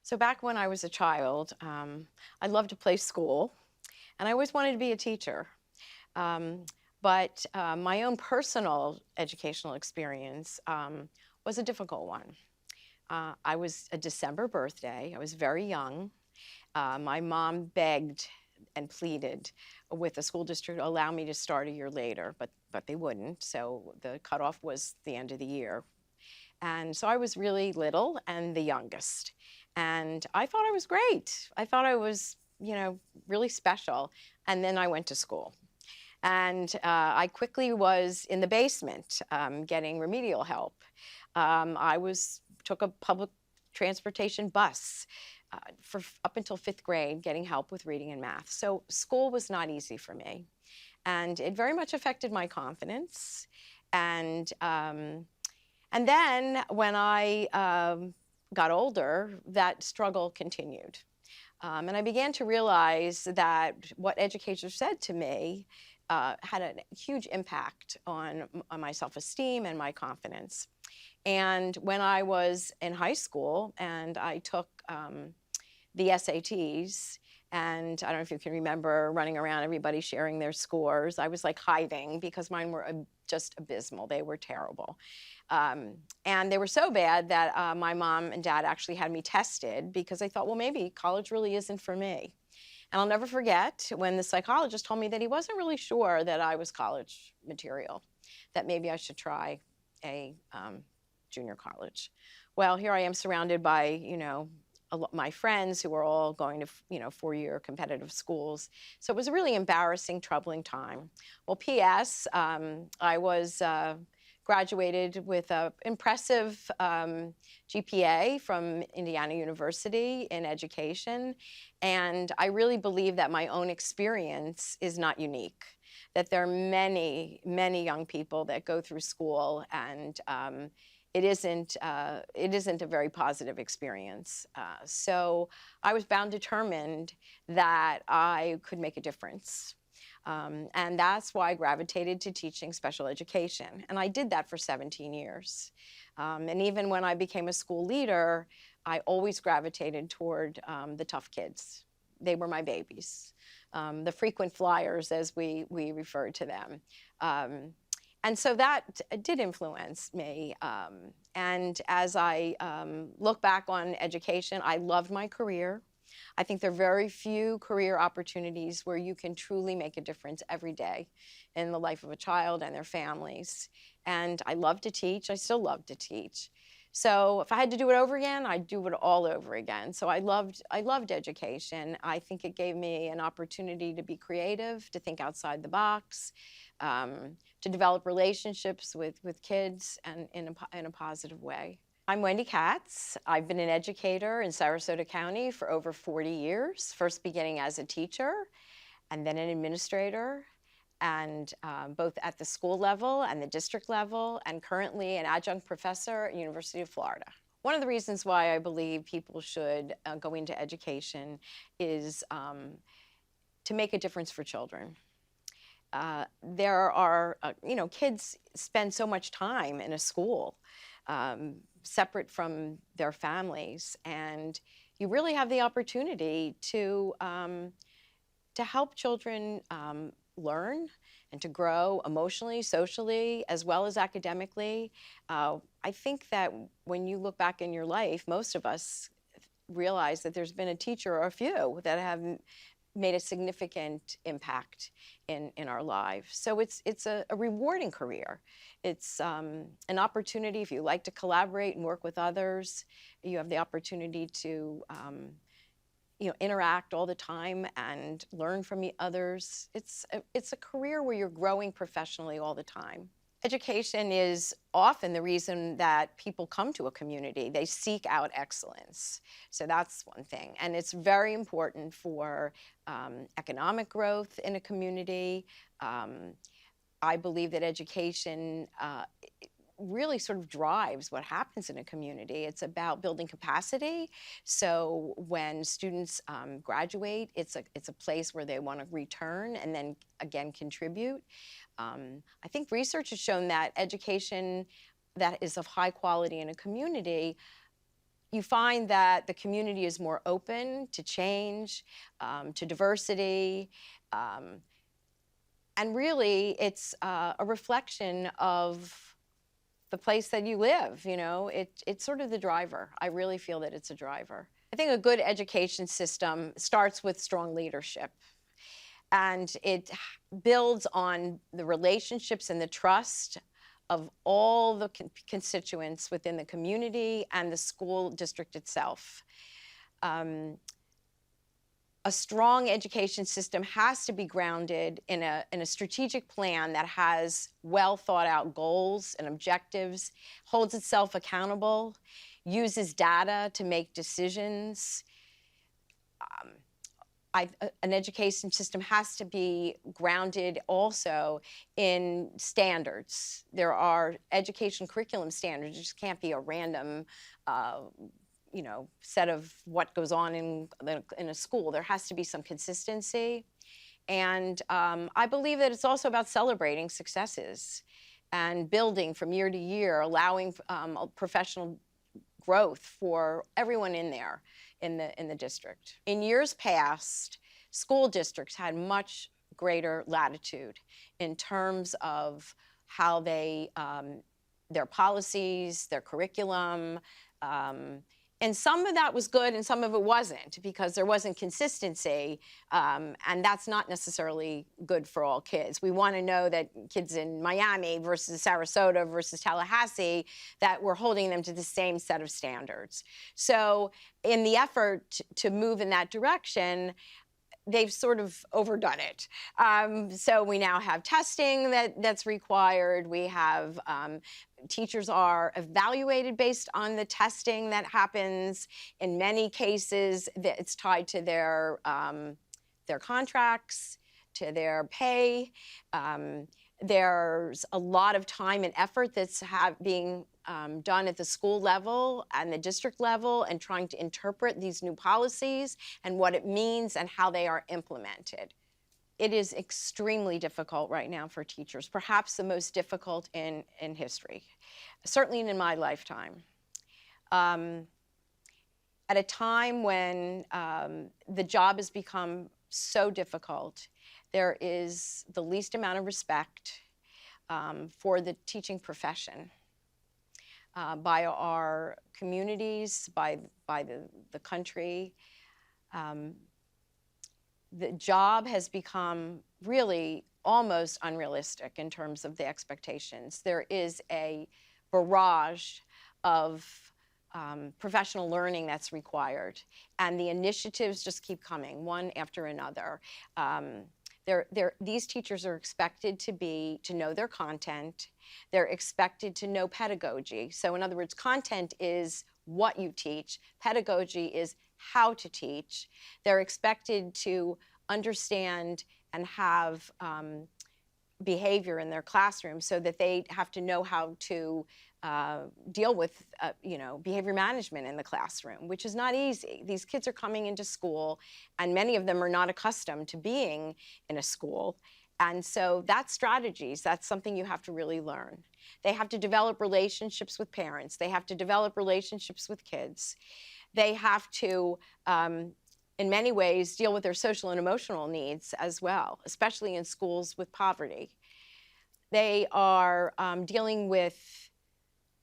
So back when I was a child, I loved to play school, and I always wanted to be a teacher. Um, but my own personal educational experience was a difficult one. I was a December birthday. I was very young. My mom begged and pleaded with the school district to allow me to start a year later, but they wouldn't. So the cutoff was the end of the year. And so I was really little and the youngest. And I thought I was great. I thought I was, really special. And then I went to school. And I quickly was in the basement getting remedial help. Took a public transportation bus for up until 5th grade, getting help with reading and math. So school was not easy for me. And it very much affected my confidence. And then when I got older, that struggle continued. And I began to realize that what educators said to me had a huge impact on my self-esteem and my confidence. And when I was in high school and I took the SATs, and I don't know if you can remember running around, everybody sharing their scores. I was like hiding because mine were just abysmal. They were terrible. And they were so bad that my mom and dad actually had me tested because they thought, well, maybe college really isn't for me. And I'll never forget when the psychologist told me that he wasn't really sure that I was college material, that maybe I should try a junior college. Well, here I am surrounded by, my friends who were all going to, 4-year competitive schools. So it was a really embarrassing, troubling time. Well, P.S., I was graduated with an impressive GPA from Indiana University in education. And I really believe that my own experience is not unique, that there are many, many young people that go through school and it isn't a very positive experience. So I was bound determined that I could make a difference. And that's why I gravitated to teaching special education. And I did that for 17 years. And even when I became a school leader, I always gravitated toward the tough kids. They were my babies, the frequent flyers, as we referred to them. And so that did influence me. And as I look back on education, I loved my career. I think there are very few career opportunities where you can truly make a difference every day in the life of a child and their families. And I love to teach. I still love to teach. So if I had to do it over again, I'd do it all over again. So I loved education. I think it gave me an opportunity to be creative, to think outside the box, to develop relationships with kids and in a positive way. I'm Wendy Katz. I've been an educator in Sarasota County for over 40 years, first beginning as a teacher and then an administrator, and both at the school level and the district level, and currently an adjunct professor at University of Florida. One of the reasons why I believe people should go into education is to make a difference for children. There are, kids spend so much time in a school, separate from their families, and you really have the opportunity to help children learn and to grow emotionally, socially, as well as academically. I think that when you look back in your life, most of us realize that there's been a teacher or a few that have made a significant impact in our lives. So it's a rewarding career. It's an opportunity, if you like to collaborate and work with others, you have the opportunity to interact all the time and learn from the others. It's a career where you're growing professionally all the time. Education is often the reason that people come to a community. They seek out excellence. So that's one thing. And it's very important for economic growth in a community. I believe that education really sort of drives what happens in a community. It's about building capacity. So when students graduate, it's a place where they want to return and then again contribute. I think research has shown that education that is of high quality in a community, you find that the community is more open to change, to diversity, and really it's a reflection of the place that you live. You know, it's sort of the driver. I really feel that it's a driver. I think a good education system starts with strong leadership, and it builds on the relationships and the trust of all the constituents within the community and the school district itself. A strong education system has to be grounded in a strategic plan that has well thought out goals and objectives, holds itself accountable, uses data to make decisions. An education system has to be grounded also in standards. There are education curriculum standards. It just can't be a random set of what goes on in a school. There has to be some consistency. And I believe that it's also about celebrating successes and building from year to year, allowing professional growth for everyone in there in the district. In years past, school districts had much greater latitude in terms of how they, their policies, their curriculum, and some of that was good and some of it wasn't, because there wasn't consistency, and that's not necessarily good for all kids. We want to know that kids in Miami versus Sarasota versus Tallahassee, that we're holding them to the same set of standards. So in the effort to move in that direction, they've sort of overdone it. So we now have testing that's required. We have teachers are evaluated based on the testing that happens. In many cases, it's tied to their contracts, to their pay. There's a lot of time and effort that's being done at the school level and the district level, and trying to interpret these new policies and what it means and how they are implemented. It is extremely difficult right now for teachers, perhaps the most difficult in history, certainly in my lifetime. At a time when the job has become so difficult, there is the least amount of respect for the teaching profession by our communities, by the country. The job has become really almost unrealistic in terms of the expectations. There is a barrage of professional learning that's required, and the initiatives just keep coming, one after another. These teachers are expected to know their content. They're expected to know pedagogy. So in other words, content is what you teach. Pedagogy is how to teach. They're expected to understand and have behavior in their classroom, so that they have to know how to deal with behavior management in the classroom, which is not easy. These kids are coming into school, and many of them are not accustomed to being in a school. And so that's strategies. That's something you have to really learn. They have to develop relationships with parents. They have to develop relationships with kids. They have to, in many ways, deal with their social and emotional needs as well, especially in schools with poverty. They are dealing with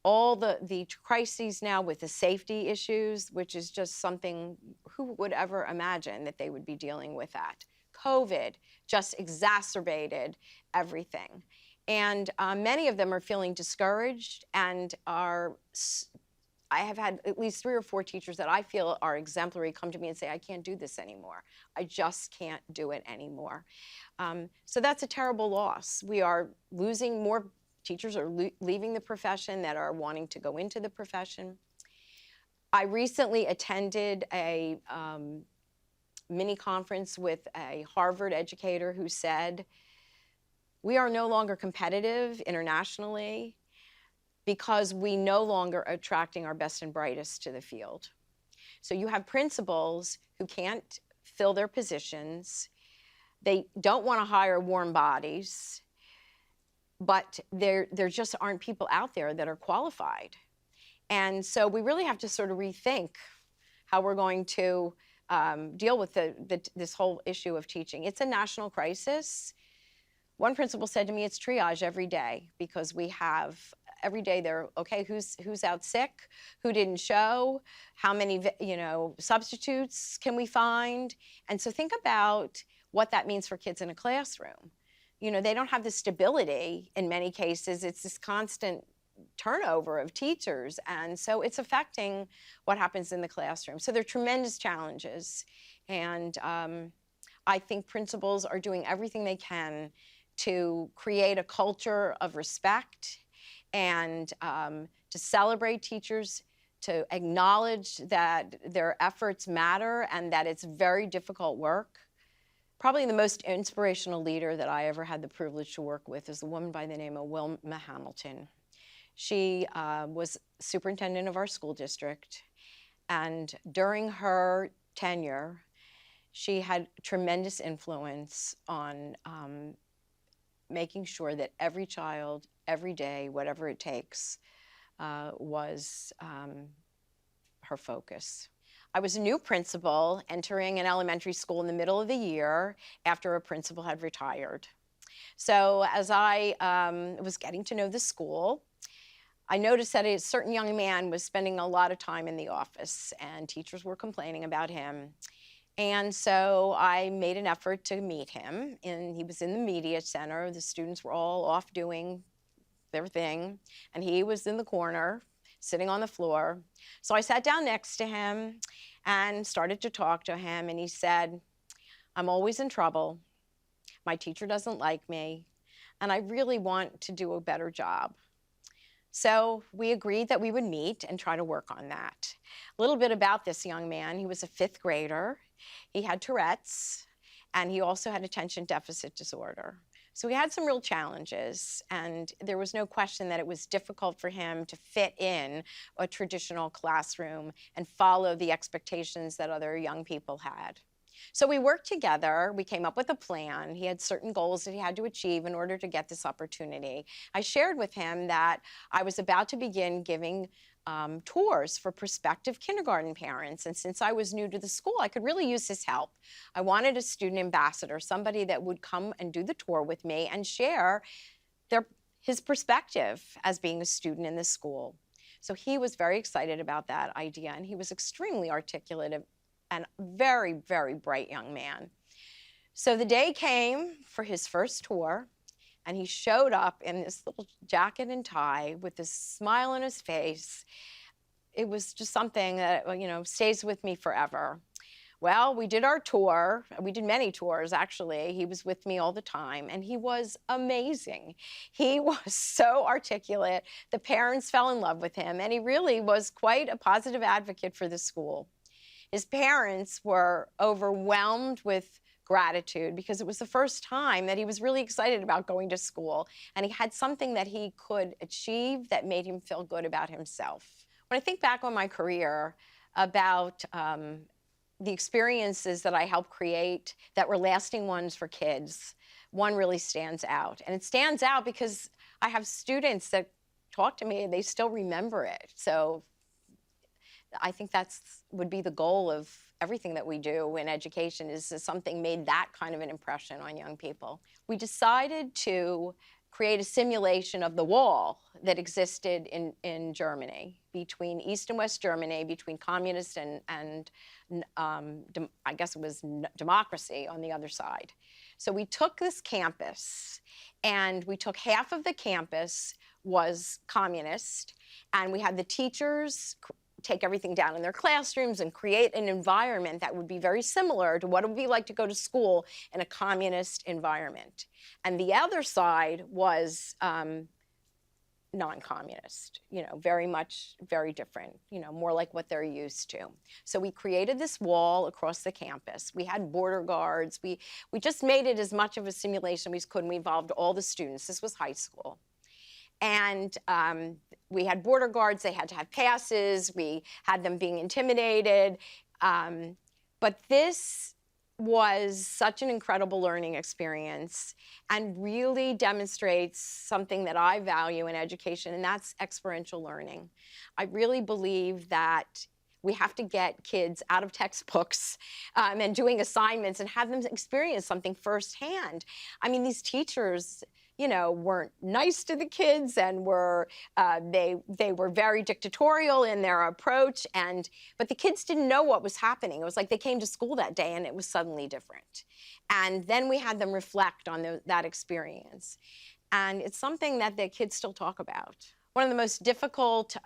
all the crises now with the safety issues, which is just something, who would ever imagine that they would be dealing with that? COVID just exacerbated everything. And many of them are feeling discouraged and I have had at least 3 or 4 teachers that I feel are exemplary come to me and say, I can't do this anymore. I just can't do it anymore. So that's a terrible loss. We are losing more teachers, are leaving the profession that are wanting to go into the profession. I recently attended a mini conference with a Harvard educator who said, we are no longer competitive internationally because we no longer are attracting our best and brightest to the field. So you have principals who can't fill their positions. They don't want to hire warm bodies, but there just aren't people out there that are qualified. And so we really have to sort of rethink how we're going to deal with this whole issue of teaching. It's a national crisis. One principal said to me, it's triage every day, because we have every day they're, okay, who's out sick, who didn't show, how many, substitutes can we find? And so think about what that means for kids in a classroom. They don't have the stability in many cases. It's this constant turnover of teachers, and so it's affecting what happens in the classroom. So there are tremendous challenges, and I think principals are doing everything they can to create a culture of respect and to celebrate teachers, to acknowledge that their efforts matter and that it's very difficult work. Probably the most inspirational leader that I ever had the privilege to work with is a woman by the name of Wilma Hamilton. She was superintendent of our school district, and during her tenure, she had tremendous influence on making sure that every child, every day, whatever it takes, was her focus. I was a new principal entering an elementary school in the middle of the year after a principal had retired. So as I was getting to know the school, I noticed that a certain young man was spending a lot of time in the office, and teachers were complaining about him. And so I made an effort to meet him, and he was in the media center. The students were all off doing their thing, and he was in the corner, sitting on the floor. So I sat down next to him and started to talk to him, and he said, I'm always in trouble. My teacher doesn't like me, and I really want to do a better job. So we agreed that we would meet and try to work on that. A little bit about this young man. He was a 5th grader. He had Tourette's, and he also had attention deficit disorder. So he had some real challenges, and there was no question that it was difficult for him to fit in a traditional classroom and follow the expectations that other young people had. So we worked together. We came up with a plan. He had certain goals that he had to achieve in order to get this opportunity. I shared with him that I was about to begin giving tours for prospective kindergarten parents. And since I was new to the school, I could really use his help. I wanted a student ambassador, somebody that would come and do the tour with me and share his perspective as being a student in the school. So he was very excited about that idea, and he was extremely articulate and very, very bright young man. So the day came for his first tour, and he showed up in this little jacket and tie with this smile on his face. It was just something that, stays with me forever. Well, we did our tour. We did many tours, actually. He was with me all the time, and he was amazing. He was so articulate. The parents fell in love with him, and he really was quite a positive advocate for the school. His parents were overwhelmed with gratitude because it was the first time that he was really excited about going to school, and he had something that he could achieve that made him feel good about himself. When I think back on my career about the experiences that I helped create that were lasting ones for kids, one really stands out. And it stands out because I have students that talk to me and they still remember it. So I think would be the goal of everything that we do in education, is something made that kind of an impression on young people. We decided to create a simulation of the wall that existed in Germany, between East and West Germany, between communist and I guess it was democracy on the other side. So we took this campus, and we took half of the campus was communist, and we had the teachers take everything down in their classrooms and create an environment that would be very similar to what it would be like to go to school in a communist environment. And the other side was non-communist, very different, more like what they're used to. So we created this wall across the campus. We had border guards. We just made it as much of a simulation as we could, and we involved all the students. This was high school. And we had border guards. They had to have passes. We had them being intimidated. But this was such an incredible learning experience and really demonstrates something that I value in education, and that's experiential learning. I really believe that we have to get kids out of textbooks and doing assignments and have them experience something firsthand. I mean, these teachers, you know, weren't nice to the kids and were they were very dictatorial in their approach, but the kids didn't know what was happening. It was like they came to school that day and it was suddenly different. And then we had them reflect on that experience. And it's something that the kids still talk about. One of the most difficult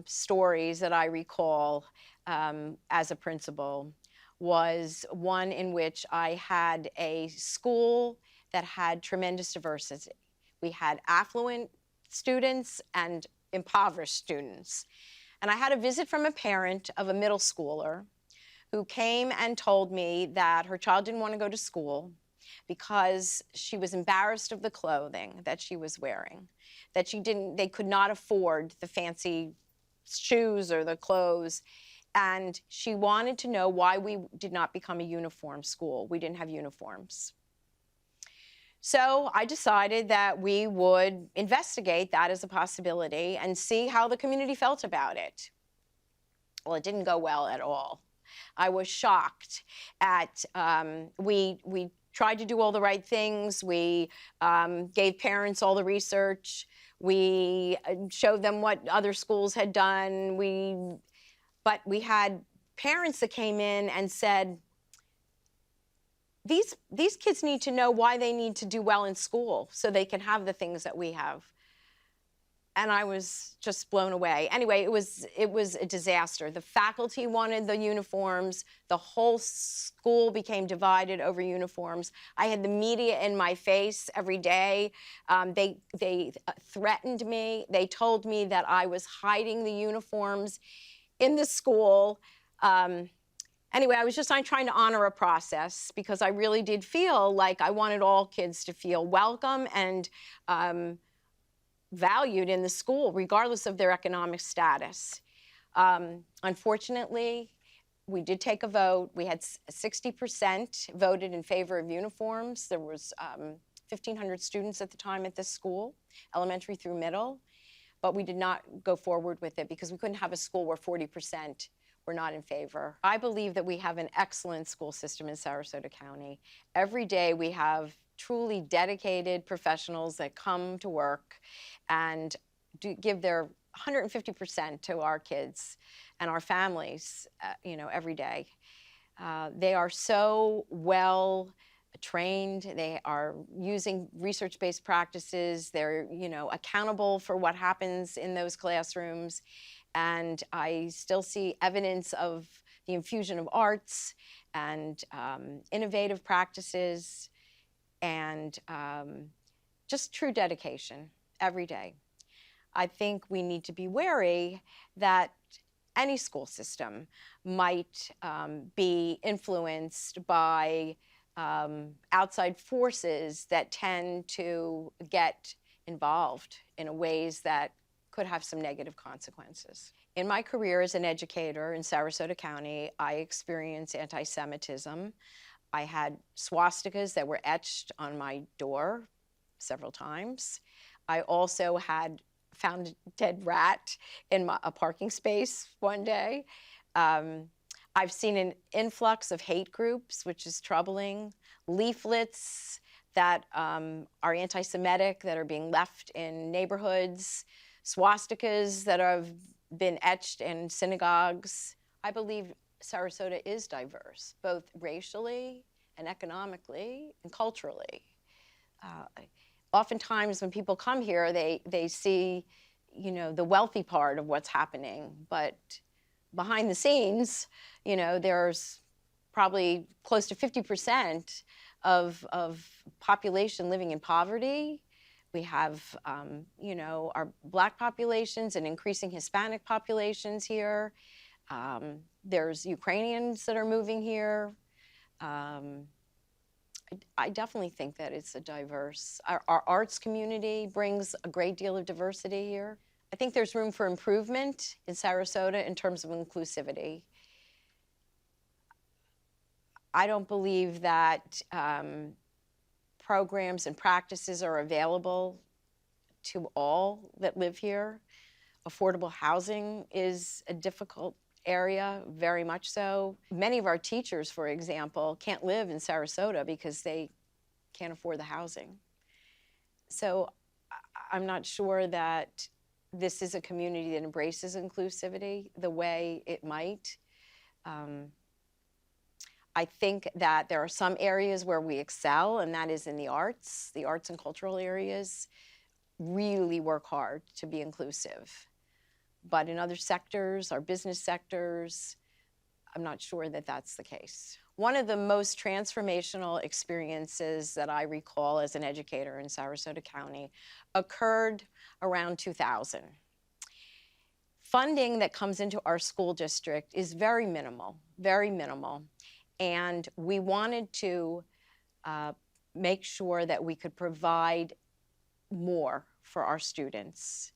stories that I recall as a principal was one in which I had a school that had tremendous diversity. We had affluent students and impoverished students. And I had a visit from a parent of a middle schooler who came and told me that her child didn't want to go to school because she was embarrassed of the clothing that she was wearing, that they could not afford the fancy shoes or the clothes. And she wanted to know why we did not become a uniform school. We didn't have uniforms. So I decided that we would investigate that as a possibility and see how the community felt about it. Well, it didn't go well at all. I was shocked at, we tried to do all the right things. We gave parents all the research. We showed them what other schools had done. But we had parents that came in and said, these kids need to know why they need to do well in school so they can have the things that we have. And I was just blown away. Anyway, it was a disaster. The faculty wanted the uniforms. The whole school became divided over uniforms. I had the media in my face every day. They threatened me. They told me that I was hiding the uniforms in the school. Anyway, I was just trying to honor a process because I really did feel like I wanted all kids to feel welcome and valued in the school, regardless of their economic status. Unfortunately, we did take a vote. We had 60% voted in favor of uniforms. There was 1,500 students at the time at this school, elementary through middle, but we did not go forward with it because we couldn't have a school where 40% were not in favor. I believe that we have an excellent school system in Sarasota County. Every day we have truly dedicated professionals that come to work and give their 150% to our kids and our families, every day. They are so well trained. They are using research-based practices. They're, accountable for what happens in those classrooms. And I still see evidence of the infusion of arts and innovative practices and just true dedication every day. I think we need to be wary that any school system might be influenced by outside forces that tend to get involved in ways that could have some negative consequences. In my career as an educator in Sarasota County, I experienced anti-Semitism. I had swastikas that were etched on my door several times. I also found a dead rat in a parking space one day. I've seen an influx of hate groups, which is troubling. Leaflets that are anti-Semitic that are being left in neighborhoods. Swastikas that have been etched in synagogues. I believe Sarasota is diverse, both racially and economically and culturally. Oftentimes when people come here, they see, the wealthy part of what's happening, but behind the scenes, there's probably close to 50% of population living in poverty. We have, our Black populations and increasing Hispanic populations here. There's Ukrainians that are moving here. I definitely think that it's a diverse, our arts community brings a great deal of diversity here. I think there's room for improvement in Sarasota in terms of inclusivity. I don't believe that programs and practices are available to all that live here. Affordable housing is a difficult area, very much so. Many of our teachers, for example, can't live in Sarasota because they can't afford the housing. So I'm not sure that this is a community that embraces inclusivity the way it might. I think that there are some areas where we excel, and that is in the arts and cultural areas really work hard to be inclusive. But in other sectors, our business sectors, I'm not sure that that's the case. One of the most transformational experiences that I recall as an educator in Sarasota County occurred around 2000. Funding that comes into our school district is very minimal, very minimal. And we wanted to make sure that we could provide more for our students.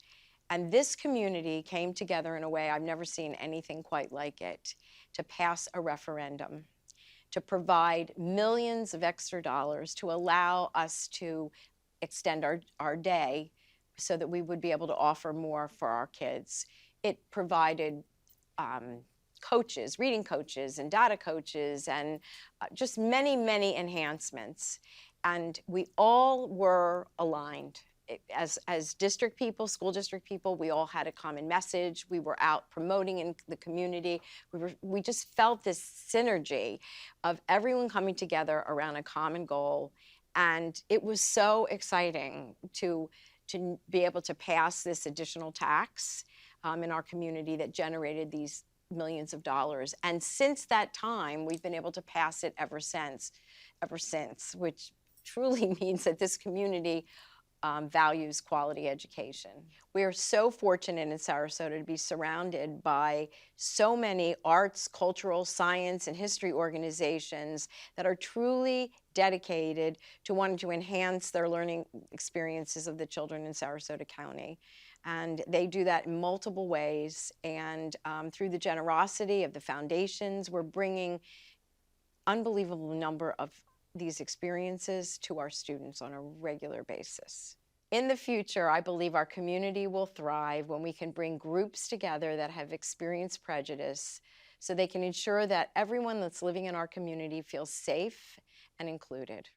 And this community came together in a way I've never seen anything quite like it, to pass a referendum, to provide millions of extra dollars to allow us to extend our day so that we would be able to offer more for our kids. It provided coaches, reading coaches and data coaches, and just many, many enhancements. And we all were aligned. As district people, school district people, we all had a common message. We were out promoting in the community. We just felt this synergy of everyone coming together around a common goal. And it was so exciting to be able to pass this additional tax in our community that generated these millions of dollars. And since that time, we've been able to pass it ever since, which truly means that this community values quality education. We are so fortunate in Sarasota to be surrounded by so many arts, cultural, science, and history organizations that are truly dedicated to wanting to enhance their learning experiences of the children in Sarasota County. And they do that in multiple ways. And through the generosity of the foundations, we're bringing unbelievable number of these experiences to our students on a regular basis. In the future, I believe our community will thrive when we can bring groups together that have experienced prejudice so they can ensure that everyone that's living in our community feels safe and included.